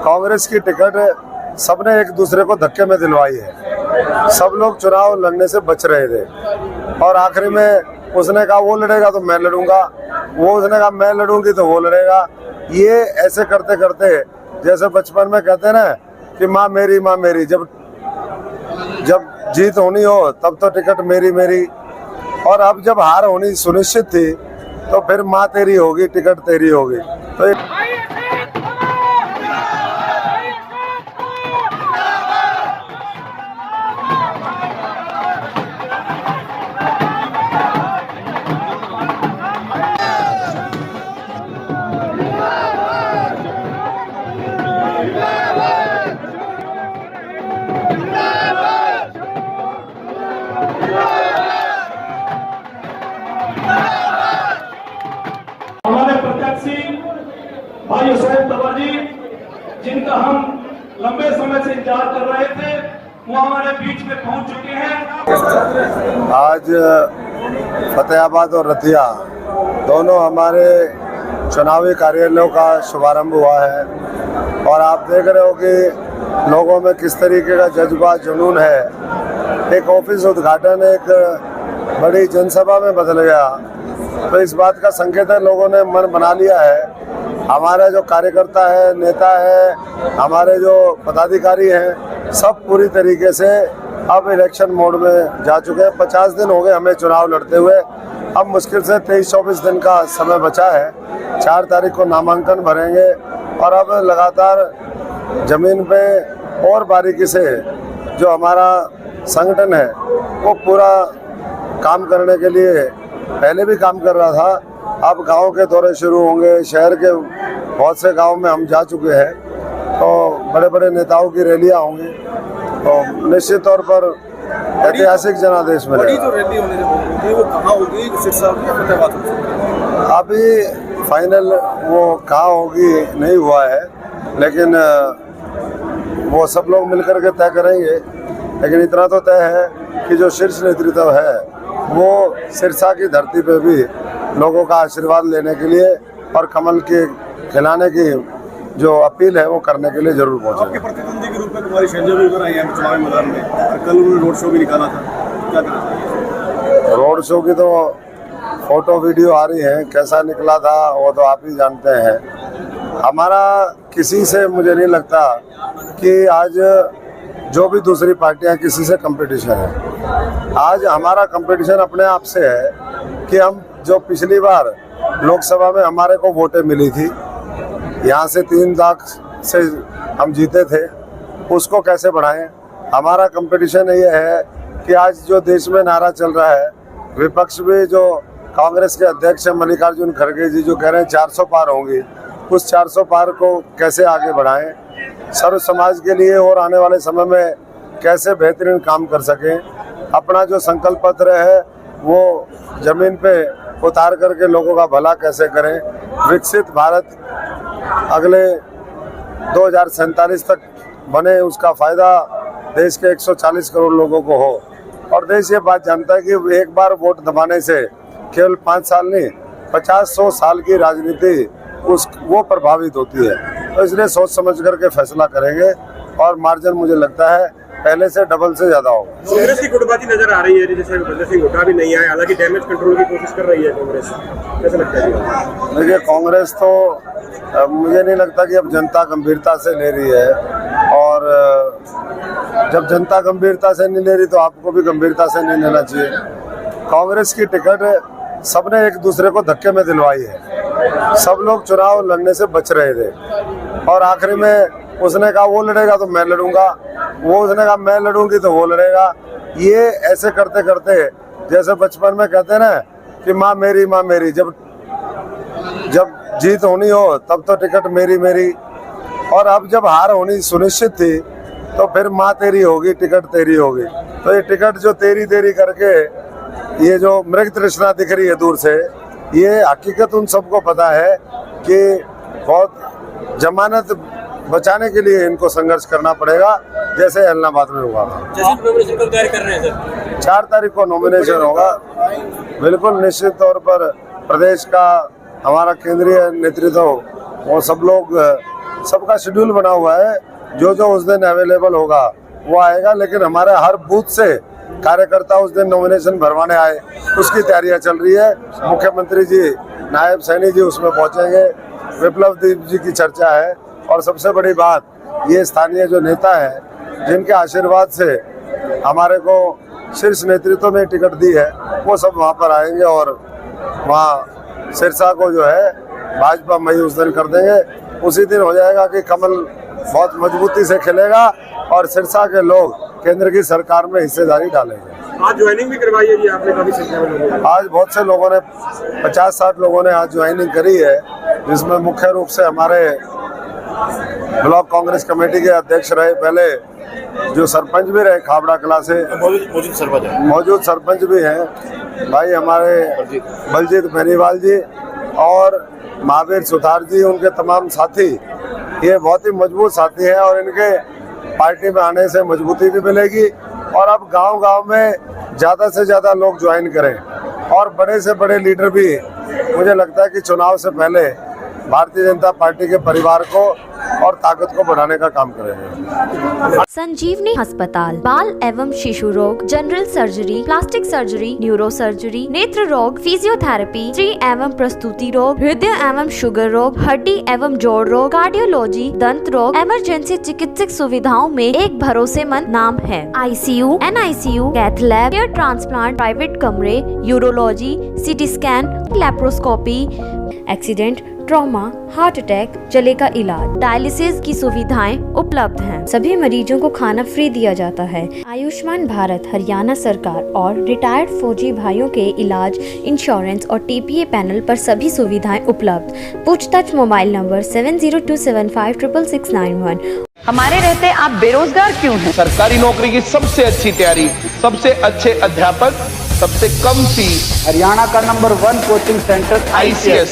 कांग्रेस की टिकट सबने एक दूसरे को धक्के में दिलवाई है। सब लोग चुनाव लड़ने से बच रहे थे और आखिरी में उसने कहा वो लड़ेगा तो मैं लड़ूंगा, उसने कहा मैं लड़ूंगी तो वो लड़ेगा। ये ऐसे करते करते जैसे बचपन में कहते हैं ना कि माँ मेरी, जब जीत होनी हो तब तो टिकट मेरी मेरी, और अब जब हार होनी सुनिश्चित थी तो फिर माँ तेरी होगी, टिकट तेरी होगी। तो हमारे प्रत्याशी भाई अशोक तंवर जी, जिनका हम लंबे समय से इंतजार कर रहे थे, वो हमारे बीच में पहुंच चुके हैं। आज फतेहाबाद और रतिया दोनों हमारे चुनावी कार्यालयों का शुभारंभ हुआ है और आप देख रहे हो कि लोगों में किस तरीके का जज्बा जुनून है। एक ऑफिस उद्घाटन एक बड़ी जनसभा में बदल गया, तो इस बात का संकेत है लोगों ने मन बना लिया है। हमारे जो कार्यकर्ता है, नेता है, हमारे जो पदाधिकारी हैं, सब पूरी तरीके से अब इलेक्शन मोड में जा चुके हैं। 50 दिन हो गए हमें चुनाव लड़ते हुए, अब मुश्किल से 23-24 दिन का समय बचा है। 4 तारीख को नामांकन भरेंगे और अब लगातार जमीन पे और बारीकी से जो हमारा संगठन है वो पूरा काम करने के लिए पहले भी काम कर रहा था। अब गांव के दौरे शुरू होंगे, शहर के बहुत से गांव में हम जा चुके हैं, तो बड़े बड़े नेताओं की रैलियां होंगी, तो निश्चित तौर पर ऐतिहासिक जनादेश में बड़ी जो रैली होने वो कहाँ होगी, सिरसा होगी या फतेहाबाद होगी? अभी फाइनल वो कहाँ होगी नहीं हुआ है, लेकिन वो सब लोग मिलकर के तय करेंगे। लेकिन इतना तो तय है कि जो शीर्ष नेतृत्व है वो सिरसा की धरती पे भी लोगों का आशीर्वाद लेने के लिए और कमल के खिलाने की जो अपील है वो करने के लिए जरूर पहुंचे। आपके प्रतिद्वंदी के रूप में तुम्हारी संजय भी उधर आई है चुनावी मैदान में, कल उन्होंने रोड शो भी निकाला था, क्या कहना चाहिए? रोड शो की तो फोटो वीडियो आ रही है, कैसा निकला था वो तो आप ही जानते हैं। हमारा किसी से मुझे नहीं लगता कि आज जो भी दूसरी पार्टियां किसी से कंपटीशन है। आज हमारा कंपटीशन अपने आप से है कि हम जो पिछली बार लोकसभा में हमारे को वोटें मिली थी, यहाँ से 3 लाख से हम जीते थे, उसको कैसे बढ़ाएं। हमारा कंपटीशन ये है कि आज जो देश में नारा चल रहा है, विपक्ष भी जो कांग्रेस के अध्यक्ष मल्लिकार्जुन खड़गे जी जो कह रहे हैं 400 पार होंगी, उस 400 पार को कैसे आगे बढ़ाएं, सर्व समाज के लिए और आने वाले समय में कैसे बेहतरीन काम कर सकें। अपना जो संकल्प पत्र है वो जमीन पे उतार करके लोगों का भला कैसे करें। विकसित भारत अगले 2047 तक बने, उसका फ़ायदा देश के 140 करोड़ लोगों को हो। और देश ये बात जानता है कि एक बार वोट दबाने से केवल 5 साल नहीं 50-100 साल की राजनीति वो प्रभावित होती है। तो इसलिए सोच समझ करके फैसला करेंगे और मार्जिन मुझे लगता है पहले से डबल से ज्यादा होगा। कांग्रेस की गुटबाजी नजर आ रही है, जैसे बंदर सिंह हुड्डा भी नहीं आए, हालांकि डैमेज कंट्रोल की कोशिश कर रही है कांग्रेस, कैसा लगता है? देखिए कांग्रेस तो मुझे नहीं लगता कि अब जनता गंभीरता से ले रही है, और जब जनता गंभीरता से नहीं ले रही तो आपको भी गंभीरता से नहीं लेना चाहिए। कांग्रेस की टिकट सबने एक दूसरे को धक्के में दिलवाई है। सब लोग चुनाव लड़ने से बच रहे थे और आखिरी में उसने कहा वो लड़ेगा तो मैं लड़ूंगा, उसने कहा मैं लड़ूंगी तो वो लड़ेगा। ये ऐसे करते करते जैसे बचपन में कहते हैं ना कि माँ मेरी, जब जीत होनी हो तब तो टिकट मेरी मेरी, और अब जब हार होनी सुनिश्चित थी तो फिर माँ तेरी होगी, टिकट तेरी होगी। तो ये टिकट जो तेरी करके ये जो मृग तृष्णा दिख रही है दूर से, ये हकीकत उन सबको पता है कि बहुत जमानत बचाने के लिए इनको संघर्ष करना पड़ेगा, जैसे इलाहाबाद में हुआ था। 4 तारीख को नॉमिनेशन होगा। बिल्कुल निश्चित तौर पर प्रदेश का हमारा केंद्रीय नेतृत्व वो सब लोग सबका शेड्यूल बना हुआ है, जो जो उस दिन अवेलेबल होगा वो आएगा। लेकिन हमारे हर बूथ से कार्यकर्ता उस दिन नॉमिनेशन भरवाने आए, उसकी तैयारियां चल रही है। मुख्यमंत्री जी, नायब सैनी जी उसमें पहुंचेंगे, विप्लव दीप जी की चर्चा है। और सबसे बड़ी बात, ये स्थानीय जो नेता है जिनके आशीर्वाद से हमारे को शीर्ष नेतृत्व में टिकट दी है, वो सब वहाँ पर आएंगे और वहाँ सिरसा को जो है भाजपा मई उस दिन कर देंगे। उसी दिन हो जाएगा कि कमल बहुत मजबूती से खिलेगा और सिरसा के लोग केंद्र की सरकार में हिस्सेदारी डालेंगे। आज ज्वाइनिंग भी करवाई है जी आपने, काफी संख्या में लोगों ने। आज बहुत से लोगों ने 50-60 लोगों ने आज ज्वाइनिंग करी है, जिसमें मुख्य रूप से हमारे ब्लॉक कांग्रेस कमेटी के अध्यक्ष रहे पहले, जो सरपंच भी रहे खाबड़ा कला से, मौजूद सरपंच भी हैं भाई हमारे बलजीत बेनीवाल जी और महावीर सुथार जी, उनके तमाम साथी। ये बहुत ही मजबूत साथी हैं और इनके पार्टी में आने से मजबूती भी मिलेगी। और अब गांव-गांव में ज़्यादा से ज़्यादा लोग ज्वाइन करें और बड़े से बड़े लीडर भी, मुझे लगता है कि चुनाव से पहले भारतीय जनता पार्टी के परिवार को और ताकत को बढ़ाने का काम करेंगे। संजीवनी अस्पताल बाल एवं शिशु रोग, general surgery, plastic surgery, neuro surgery, नेत्र रोग, फिजियोथेरेपी, स्त्री एवं प्रसूति रोग, हृदय एवं शुगर रोग, हड्डी एवं जोड़ रोग, कार्डियोलॉजी, दंत रोग, इमरजेंसी चिकित्सक सुविधाओं में एक भरोसेमंद नाम है। ICU, NICU, cath lab, hair transplant, private कमरे, urology, CT scan, laparoscopy, accident, trauma, heart attack, जले का इलाज, डायलिसिस की सुविधाएं उपलब्ध हैं। सभी मरीजों को खाना फ्री दिया जाता है। आयुष्मान भारत हरियाणा सरकार और रिटायर्ड फौजी भाइयों के इलाज, इंश्योरेंस और TPA पैनल पर सभी सुविधाएं उपलब्ध। पूछताछ मोबाइल नंबर 7027566691। हमारे रहते आप बेरोजगार क्यों हैं? सरकारी नौकरी की सबसे अच्छी तैयारी, सबसे अच्छे अध्यापक, सबसे कम फीस, हरियाणा का नंबर 1 कोचिंग सेंटर ICS